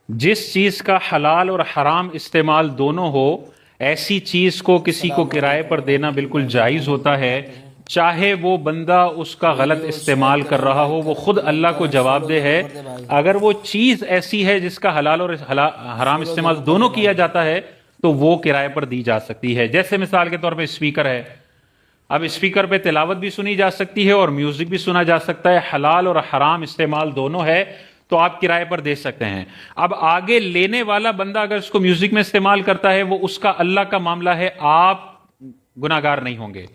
جس چیز کا حلال اور حرام استعمال دونوں ہو، ایسی چیز کو کسی کو السلام کرائے علیکم پر دینا ورحمۃ بالکل اللہ جائز ہوتا ہے، وبرکاتہ۔ چاہے وہ بندہ اس کا غلط ویڈیو شیئر استعمال کر کریں، رہا ہو، لائک وہ کریں، خود کمنٹ اللہ کو کریں، جواب فالو دہ ضرور ہے۔ کر دیں بھائی، اگر وہ چیز ایسی ہے جس کا حلال اور حرام فالو استعمال ضرور کر دونوں دیں کیا بھائی۔ جاتا ہے تو وہ کرائے پر دی جا سکتی ہے۔ جیسے مثال کے طور پہ اسپیکر ہے، اب اسپیکر پہ تلاوت بھی سنی جا سکتی ہے اور میوزک بھی سنا جا سکتا ہے، حلال اور حرام استعمال دونوں ہے، تو آپ کرائے پر دے سکتے ہیں۔ اب آگے لینے والا بندہ اگر اس کو میوزک میں استعمال کرتا ہے، وہ اس کا اللہ کا معاملہ ہے، آپ گناہگار نہیں ہوں گے۔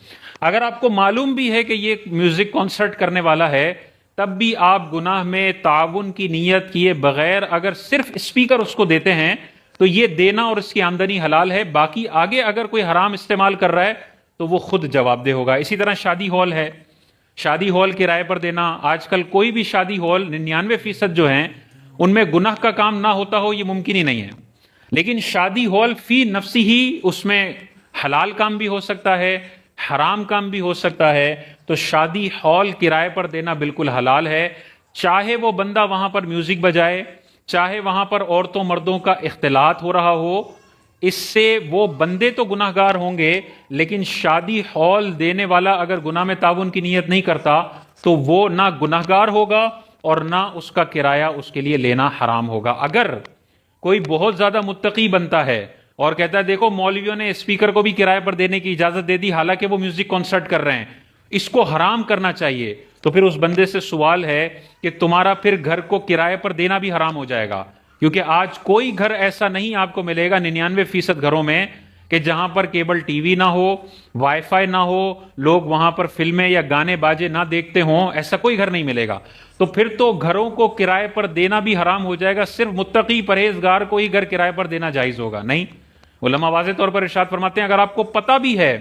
اگر آپ کو معلوم بھی ہے کہ یہ میوزک کانسرٹ کرنے والا ہے، تب بھی آپ گناہ میں تعاون کی نیت کیے بغیر اگر صرف اسپیکر اس کو دیتے ہیں تو یہ دینا اور اس کی آمدنی حلال ہے۔ باقی آگے اگر کوئی حرام استعمال کر رہا ہے تو وہ خود جواب دہ ہوگا۔ اسی طرح شادی ہال ہے، شادی ہال کرائے پر دینا، آج کل کوئی بھی شادی ہال 99% جو ہیں ان میں گناہ کا کام نہ ہوتا ہو یہ ممکن ہی نہیں ہے، لیکن شادی ہال فی نفسی ہی اس میں حلال کام بھی ہو سکتا ہے، حرام کام بھی ہو سکتا ہے، تو شادی ہال کرائے پر دینا بالکل حلال ہے۔ چاہے وہ بندہ وہاں پر میوزک بجائے، چاہے وہاں پر عورتوں مردوں کا اختلاط ہو رہا ہو، اس سے وہ بندے تو گناہ گار ہوں گے، لیکن شادی ہال دینے والا اگر گناہ میں تعاون کی نیت نہیں کرتا تو وہ نہ گناہ گار ہوگا اور نہ اس کا کرایہ اس کے لیے لینا حرام ہوگا۔ اگر کوئی بہت زیادہ متقی بنتا ہے اور کہتا ہے دیکھو مولویوں نے اسپیکر کو بھی کرائے پر دینے کی اجازت دے دی حالانکہ وہ میوزک کانسرٹ کر رہے ہیں، اس کو حرام کرنا چاہیے، تو پھر اس بندے سے سوال ہے کہ تمہارا پھر گھر کو کرائے پر دینا بھی حرام ہو جائے گا، کیونکہ آج کوئی گھر ایسا نہیں آپ کو ملے گا 99% گھروں میں کہ جہاں پر کیبل ٹی وی نہ ہو، وائی فائی نہ ہو، لوگ وہاں پر فلمیں یا گانے باجے نہ دیکھتے ہوں، ایسا کوئی گھر نہیں ملے گا۔ تو پھر تو گھروں کو کرائے پر دینا بھی حرام ہو جائے گا، صرف متقی پرہیزگار کو ہی گھر کرائے پر دینا جائز ہوگا نہیں۔ علماء واضح طور پر ارشاد فرماتے ہیں اگر آپ کو پتہ بھی ہے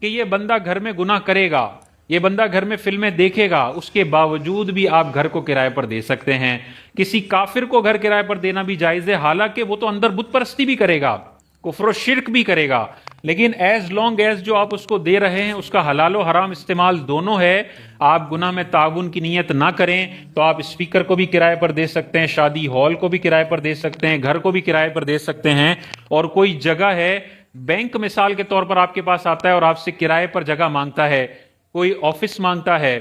کہ یہ بندہ گھر میں گناہ کرے گا، یہ بندہ گھر میں فلمیں دیکھے گا، اس کے باوجود بھی آپ گھر کو کرائے پر دے سکتے ہیں۔ کسی کافر کو گھر کرائے پر دینا بھی جائز ہے، حالانکہ وہ تو اندر بت پرستی بھی کرے گا، کفر و شرک بھی کرے گا، لیکن ایز لانگ ایز جو آپ اس کو دے رہے ہیں اس کا حلال و حرام استعمال دونوں ہے، آپ گناہ میں تعاون کی نیت نہ کریں، تو آپ اسپیکر کو بھی کرائے پر دے سکتے ہیں، شادی ہال کو بھی کرائے پر دے سکتے ہیں، گھر کو بھی کرائے پر دے سکتے ہیں۔ اور کوئی جگہ ہے، بینک مثال کے طور پر آپ کے پاس آتا ہے اور آپ سے کرائے پر جگہ مانگتا ہے، کوئی آفس مانگتا ہے،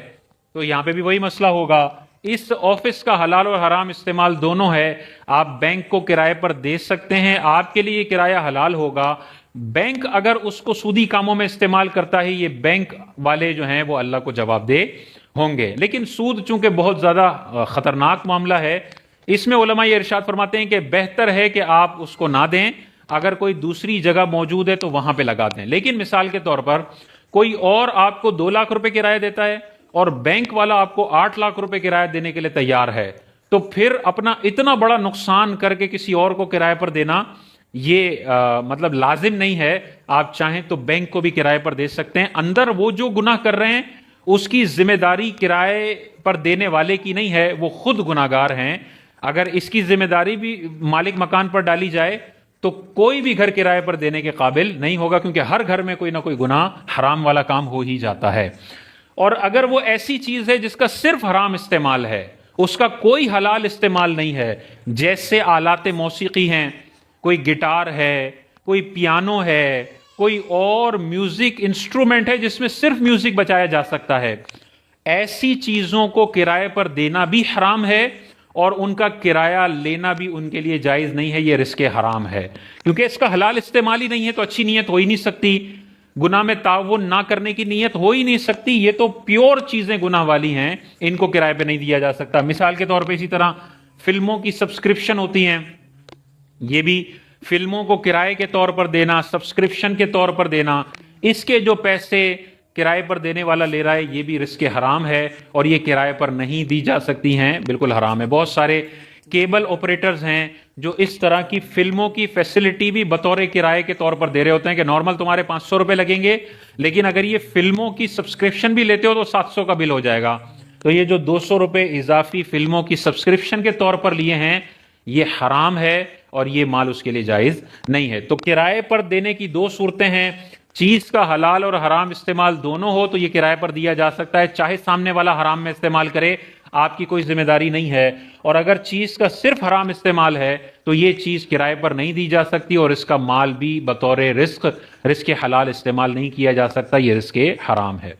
تو یہاں پہ بھی وہی مسئلہ ہوگا۔ اس آفس کا حلال اور حرام استعمال دونوں ہے، آپ بینک کو کرائے پر دے سکتے ہیں، آپ کے لیے یہ کرایہ حلال ہوگا۔ بینک اگر اس کو سودی کاموں میں استعمال کرتا ہے، یہ بینک والے جو ہیں وہ اللہ کو جواب دے ہوں گے۔ لیکن سود چونکہ بہت زیادہ خطرناک معاملہ ہے، اس میں علماء یہ ارشاد فرماتے ہیں کہ بہتر ہے کہ آپ اس کو نہ دیں، اگر کوئی دوسری جگہ موجود ہے تو وہاں پہ لگا دیں۔ لیکن مثال کے طور پر کوئی اور آپ کو 2 لاکھ روپے کرایہ دیتا ہے اور بینک والا آپ کو 8 لاکھ روپے کرایہ دینے کے لیے تیار ہے، تو پھر اپنا اتنا بڑا نقصان کر کے کسی اور کو کرایہ پر دینا یہ مطلب لازم نہیں ہے۔ آپ چاہیں تو بینک کو بھی کرائے پر دے سکتے ہیں، اندر وہ جو گناہ کر رہے ہیں اس کی ذمہ داری کرائے پر دینے والے کی نہیں ہے، وہ خود گناہگار ہیں۔ اگر اس کی ذمہ داری بھی مالک مکان پر ڈالی جائے تو کوئی بھی گھر کرائے پر دینے کے قابل نہیں ہوگا، کیونکہ ہر گھر میں کوئی نہ کوئی گناہ حرام والا کام ہو ہی جاتا ہے۔ اور اگر وہ ایسی چیز ہے جس کا صرف حرام استعمال ہے، اس کا کوئی حلال استعمال نہیں ہے، جیسے آلات موسیقی ہیں، کوئی گٹار ہے، کوئی پیانو ہے، کوئی اور میوزک انسٹرومنٹ ہے جس میں صرف میوزک بجایا جا سکتا ہے، ایسی چیزوں کو کرائے پر دینا بھی حرام ہے اور ان کا کرایہ لینا بھی ان کے لیے جائز نہیں ہے، یہ رزق حرام ہے، کیونکہ اس کا حلال استعمال ہی نہیں ہے، تو اچھی نیت ہو ہی نہیں سکتی، گناہ میں تعاون نہ کرنے کی نیت ہو ہی نہیں سکتی، یہ تو پیور چیزیں گناہ والی ہیں، ان کو کرائے پہ نہیں دیا جا سکتا۔ مثال کے طور پہ اسی طرح فلموں کی سبسکرپشن ہوتی ہیں، یہ بھی فلموں کو کرائے کے طور پر دینا، سبسکرپشن کے طور پر دینا، اس کے جو پیسے کرائے پر دینے والا لے رہا ہے یہ بھی رزق حرام ہے اور یہ کرائے پر نہیں دی جا سکتی ہیں، بالکل حرام ہے۔ بہت سارے کیبل آپریٹرز ہیں جو اس طرح کی فلموں کی فیسلٹی بھی بطور کرائے کے طور پر دے رہے ہوتے ہیں کہ نارمل تمہارے 500 روپے لگیں گے، لیکن اگر یہ فلموں کی سبسکرپشن بھی لیتے ہو تو 700 کا بل ہو جائے گا۔ تو یہ جو 200 روپے اضافی فلموں کی سبسکرپشن کے طور پر لیے ہیں یہ حرام ہے اور یہ مال اس کے لیے جائز نہیں ہے۔ تو کرائے پر دینے کی 2 صورتیں ہیں، چیز کا حلال اور حرام استعمال دونوں ہو تو یہ کرائے پر دیا جا سکتا ہے، چاہے سامنے والا حرام میں استعمال کرے، آپ کی کوئی ذمہ داری نہیں ہے، اور اگر چیز کا صرف حرام استعمال ہے تو یہ چیز کرائے پر نہیں دی جا سکتی، اور اس کا مال بھی بطور رزق حلال استعمال نہیں کیا جا سکتا، یہ رزق حرام ہے۔